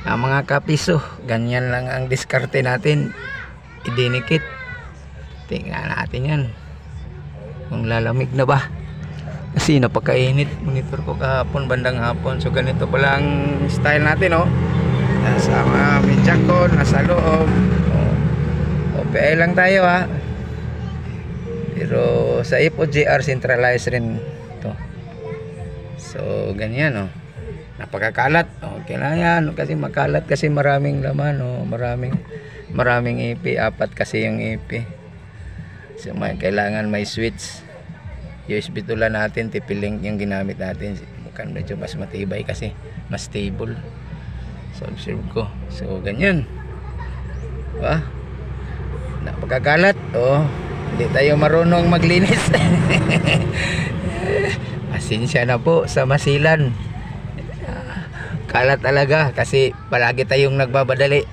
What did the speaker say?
Mga kapiso, ganyan lang ang diskarte natin. Idinikit. Tingnan natin yan. Kung lalamig na ba. Kasi napakainit. Monitor ko kahapon, bandang hapon. So ganito pala ang style natin, oh. Sama midyak ko, nasa loob. OPI lang tayo, ha. Pero sa Ipo JR centralized rin to. So ganyan, oh. Napakakalat. Okay lang yan kasi makalat kasi maraming laman, oh. Maraming IP, apat kasi yung IP. So kailangan may switch. USB tula natin, TP-Link yung ginamit natin. Mukhang medyo mas matibay kasi mas stable. So observe ko. So ganyan. Diba? Napakakalat, oh. Hindi tayo marunong maglinis. Pasensya na po sa masilan. Kalat talaga kasi palagi tayong nagbabadali.